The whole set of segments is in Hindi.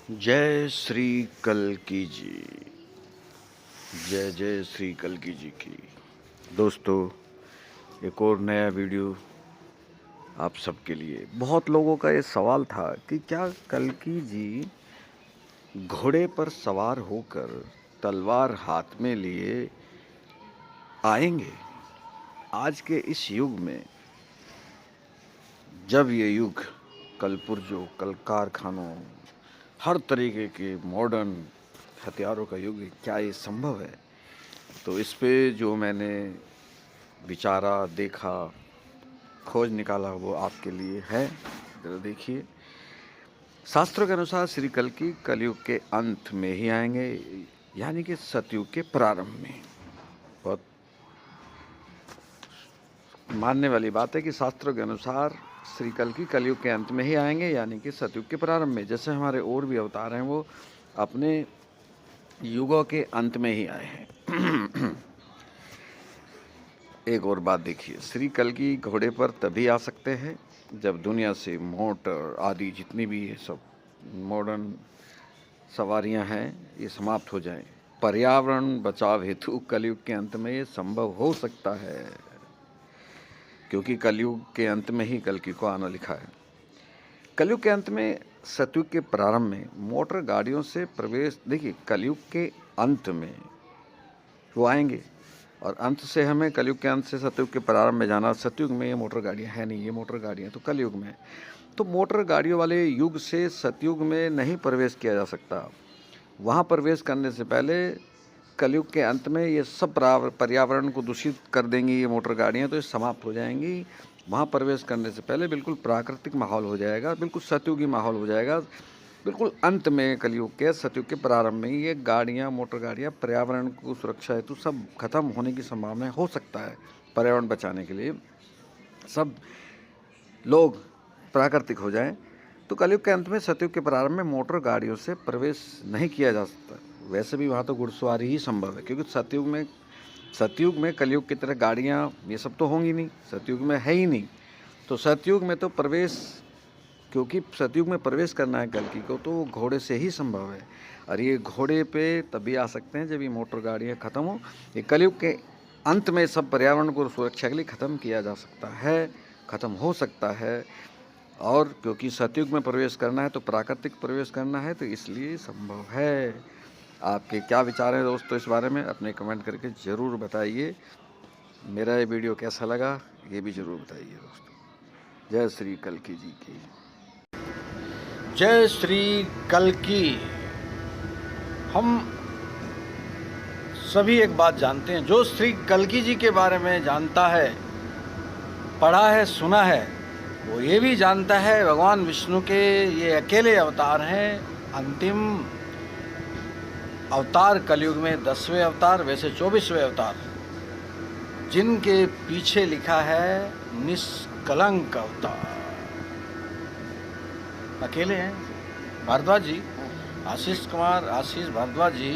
जय श्री कल्कि जी। जय जय श्री कल्कि जी की। दोस्तों, एक और नया वीडियो आप सबके लिए। बहुत लोगों का ये सवाल था कि क्या कल्कि जी घोड़े पर सवार होकर तलवार हाथ में लिए आएंगे। आज के इस युग में, जब ये युग कलपुर्जों, कल कारखानों, हर तरीके के मॉडर्न हथियारों का युग है, क्या ये संभव है? तो इस पे जो मैंने विचारा, देखा, खोज निकाला, वो आपके लिए है। जरा देखिए। शास्त्रों के अनुसार श्री कल्कि कलयुग के अंत में ही आएंगे, यानी कि सतयुग के प्रारंभ में। बहुत मानने वाली बात है कि शास्त्रों के अनुसार श्री कल्कि कलयुग के अंत में ही आएंगे, यानी कि सतयुग के प्रारंभ में। जैसे हमारे और भी अवतार हैं, वो अपने युगों के अंत में ही आए हैं। एक और बात देखिए, श्री कल्कि घोड़े पर तभी आ सकते हैं जब दुनिया से मोटर आदि जितनी भी ये सब मॉडर्न सवारियां हैं, ये समाप्त हो जाएं। पर्यावरण बचाव हेतु कलयुग के अंत में ये संभव हो सकता है, क्योंकि कलयुग के अंत में ही कल्कि को आना लिखा है। कलयुग के अंत में सतयुग के प्रारंभ में मोटर गाड़ियों से प्रवेश। देखिए, कलयुग के अंत में वो आएंगे, और अंत से हमें कलयुग के अंत से सतयुग के प्रारंभ में जाना। सतयुग में ये मोटर गाड़ियाँ हैं नहीं, ये मोटर गाड़ियाँ तो कलयुग में। तो मोटर गाड़ियों वाले युग से सतयुग में नहीं प्रवेश किया जा सकता। वहाँ प्रवेश करने से पहले कलयुग के अंत में ये सब पर्यावरण को दूषित कर देंगी ये मोटर गाड़ियाँ, तो ये समाप्त हो जाएंगी। वहाँ प्रवेश करने से पहले बिल्कुल प्राकृतिक माहौल हो जाएगा, बिल्कुल सतयुगी माहौल हो जाएगा। बिल्कुल अंत में कलयुग के, सतयुग के प्रारंभ में ये गाड़ियाँ, मोटर गाड़ियाँ पर्यावरण को सुरक्षा हेतु सब खत्म होने की संभावना हो सकता है। पर्यावरण बचाने के लिए सब लोग प्राकृतिक हो जाएं, तो कलयुग के अंत में सतयुग के प्रारंभ में मोटर गाड़ियों से प्रवेश नहीं किया जा सकता। वैसे भी वहाँ तो घुड़सवारी ही संभव है, क्योंकि सतयुग में कलयुग की तरह गाड़ियाँ ये सब तो होंगी नहीं, सतयुग में है ही नहीं। तो सतयुग में तो प्रवेश, क्योंकि सतयुग में प्रवेश करना है कल्कि को, तो घोड़े से ही संभव है। और ये घोड़े पे तभी आ सकते हैं जब ये मोटर गाड़ियाँ ख़त्म हो। ये कलयुग के अंत में सब पर्यावरण को सुरक्षा के लिए ख़त्म किया जा सकता है, ख़त्म हो सकता है। और क्योंकि सतयुग में प्रवेश करना है तो प्राकृतिक प्रवेश करना है, तो इसलिए संभव है। आपके क्या विचार हैं दोस्तों इस बारे में? अपने कमेंट करके ज़रूर बताइए। मेरा ये वीडियो कैसा लगा ये भी ज़रूर बताइए दोस्तों। जय श्री कल्कि जी की। जय श्री कल्कि। हम सभी एक बात जानते हैं, जो श्री कल्कि जी के बारे में जानता है, पढ़ा है, सुना है, वो ये भी जानता है भगवान विष्णु के ये अकेले अवतार हैं, अंतिम अवतार कलयुग में 10वें अवतार, वैसे 24वें अवतार, जिनके पीछे लिखा है निष्कलंक अवतार। अकेले हैं भारद्वाज जी, आशीष भारद्वाज जी,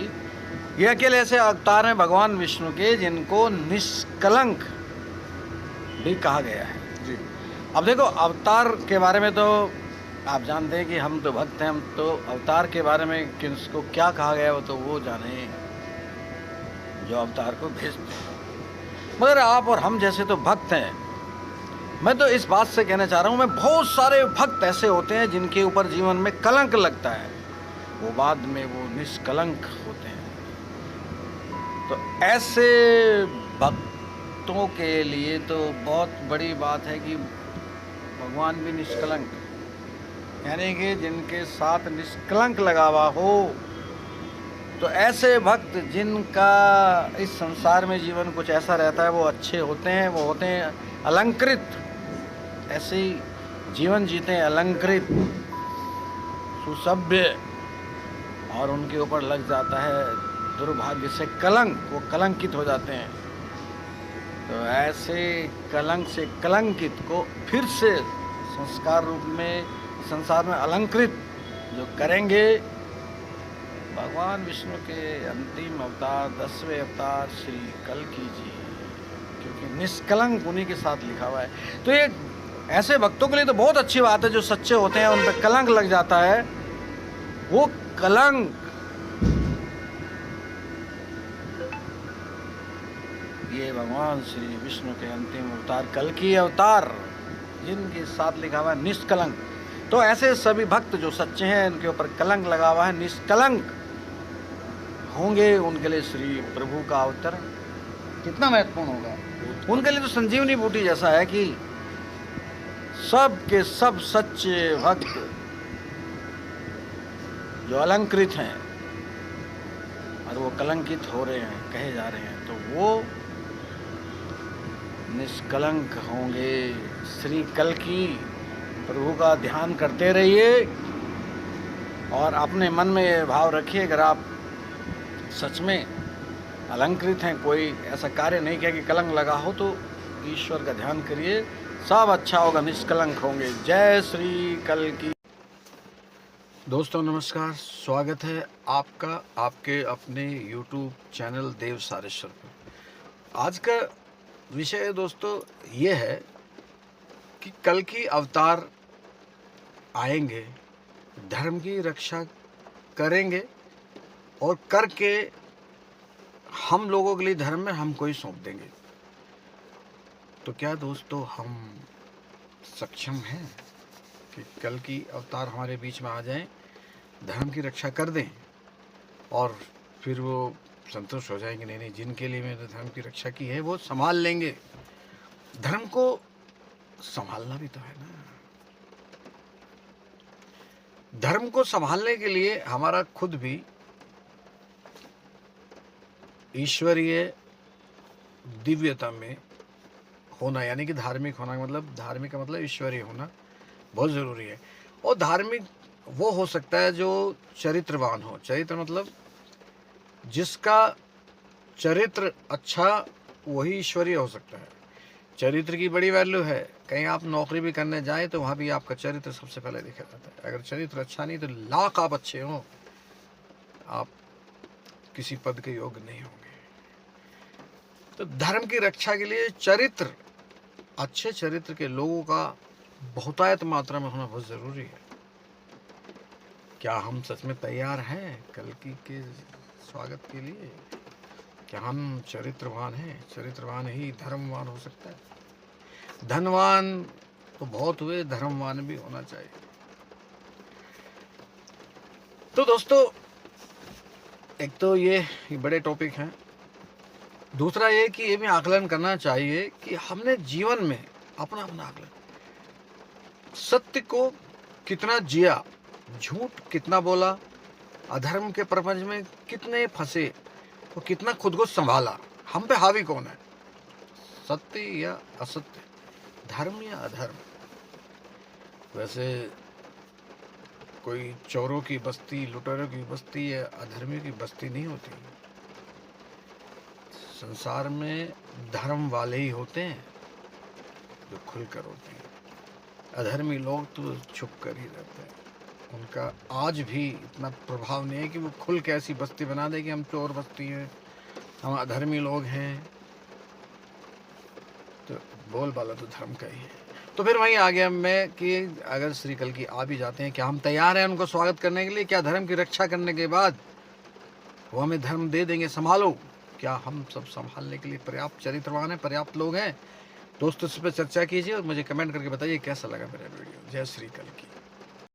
ये अकेले ऐसे अवतार हैं भगवान विष्णु के जिनको निष्कलंक भी कहा गया है जी। अब देखो, अवतार के बारे में तो आप जानते हैं कि हम तो भक्त हैं, हम तो अवतार के बारे में किसको क्या कहा गया वो तो वो जाने जो अवतार को भेजते हैं। मगर आप और हम जैसे तो भक्त हैं। मैं तो इस बात से कहना चाह रहा हूँ, मैं बहुत सारे भक्त ऐसे होते हैं जिनके ऊपर जीवन में कलंक लगता है, वो बाद में वो निष्कलंक होते हैं। तो ऐसे भक्तों के लिए तो बहुत बड़ी बात है कि भगवान भी निष्कलंक, यानी कि जिनके साथ निष्कलंक लगावा हो। तो ऐसे भक्त जिनका इस संसार में जीवन कुछ ऐसा रहता है, वो अच्छे होते हैं, वो होते हैं अलंकृत, ऐसे ही जीवन जीते हैं अलंकृत, सुसभ्य, और उनके ऊपर लग जाता है दुर्भाग्य से कलंक, वो कलंकित हो जाते हैं। तो ऐसे कलंक से कलंकित को फिर से संस्कार रूप में संसार में अलंकृत जो करेंगे, भगवान विष्णु के अंतिम अवतार 10वें अवतार श्री कल्कि जी, क्योंकि निष्कलंक उन्हीं के साथ लिखा हुआ है। तो ये ऐसे भक्तों के लिए तो बहुत अच्छी बात है, जो सच्चे होते हैं, उन पर कलंक लग जाता है वो कलंक, ये भगवान श्री विष्णु के अंतिम अवतार, कल्कि अवतार, जिनके साथ लिखा हुआ है निष्कलंक। तो ऐसे सभी भक्त जो सच्चे हैं, उनके ऊपर कलंक लगा हुआ है, निष्कलंक होंगे, उनके लिए श्री प्रभु का अवतरण कितना महत्वपूर्ण होगा। उनके लिए तो संजीवनी बूटी जैसा है कि सब के सब सच्चे भक्त जो अलंकृत हैं और वो कलंकित हो रहे हैं, कहे जा रहे हैं, तो वो निष्कलंक होंगे। श्री कल्कि प्रभु का ध्यान करते रहिए और अपने मन में ये भाव रखिए, अगर आप सच में अलंकृत हैं, कोई ऐसा कार्य नहीं किया कि कलंक लगा हो, तो ईश्वर का ध्यान करिए, सब अच्छा होगा, निष्कलंक होंगे। जय श्री कल्कि। दोस्तों नमस्कार, स्वागत है आपका आपके अपने YouTube चैनल देव सारेश्वर पर। आज का विषय दोस्तों ये है कि कल्कि अवतार आएंगे, धर्म की रक्षा करेंगे और करके हम लोगों के लिए धर्म में हमको ही सौंप देंगे। तो क्या दोस्तों हम सक्षम हैं कि कल्कि अवतार हमारे बीच में आ जाएं, धर्म की रक्षा कर दें और फिर वो संतुष्ट हो जाएंगे, नहीं नहीं जिनके लिए मैंने धर्म की रक्षा की है वो संभाल लेंगे। धर्म को संभालना भी तो है ना। धर्म को संभालने के लिए हमारा खुद भी ईश्वरीय दिव्यता में होना, यानी कि धार्मिक होना, मतलब धार्मिक का मतलब ईश्वरीय होना बहुत ज़रूरी है। और धार्मिक वो हो सकता है जो चरित्रवान हो। चरित्र मतलब जिसका चरित्र अच्छा, वही ईश्वरीय हो सकता है। चरित्र की बड़ी वैल्यू है। कहीं आप नौकरी भी करने जाएं तो वहाँ भी आपका चरित्र सबसे पहले देखा जाता है। अगर चरित्र अच्छा नहीं तो लाख आप अच्छे हों, आप किसी पद के योग्य नहीं होंगे। तो धर्म की रक्षा के लिए चरित्र, अच्छे चरित्र के लोगों का बहुतायत मात्रा में होना बहुत ज़रूरी है। क्या हम सच में तैयार हैं कल्कि के स्वागत के लिए? क्या हम चरित्रवान हैं? चरित्रवान ही धर्मवान हो सकता है। धनवान तो बहुत हुए, धर्मवान भी होना चाहिए। तो दोस्तों एक तो ये बड़े टॉपिक हैं। दूसरा ये कि ये भी आकलन करना चाहिए कि हमने जीवन में अपना आकलन, सत्य को कितना जिया, झूठ कितना बोला, अधर्म के प्रपंच में कितने फंसे और कितना खुद को संभाला। हम पे हावी कौन है, सत्य या असत्य, धर्म या अधर्म? वैसे कोई चोरों की बस्ती, लुटेरों की बस्ती या अधर्मियों की बस्ती नहीं होती। संसार में धर्म वाले ही होते हैं जो खुलकर होते हैं। अधर्मी लोग तो छुप कर ही रहते हैं। उनका आज भी इतना प्रभाव नहीं है कि वो खुल के ऐसी बस्ती बना दे कि हम चोर बस्ती हैं, हम अधर्मी लोग हैं। तो बोलबाला तो धर्म का ही है। तो फिर वहीं आ गया मैं कि अगर श्री कल्कि आ भी जाते हैं, क्या हम तैयार हैं उनको स्वागत करने के लिए? क्या धर्म की रक्षा करने के बाद वो हमें धर्म दे देंगे, संभालो? क्या हम सब संभालने के लिए पर्याप्त चरित्रवान हैं, पर्याप्त लोग हैं? दोस्तों इस पर चर्चा कीजिए और मुझे कमेंट करके बताइए कैसा लगा मेरा वीडियो। जय श्री कल्कि।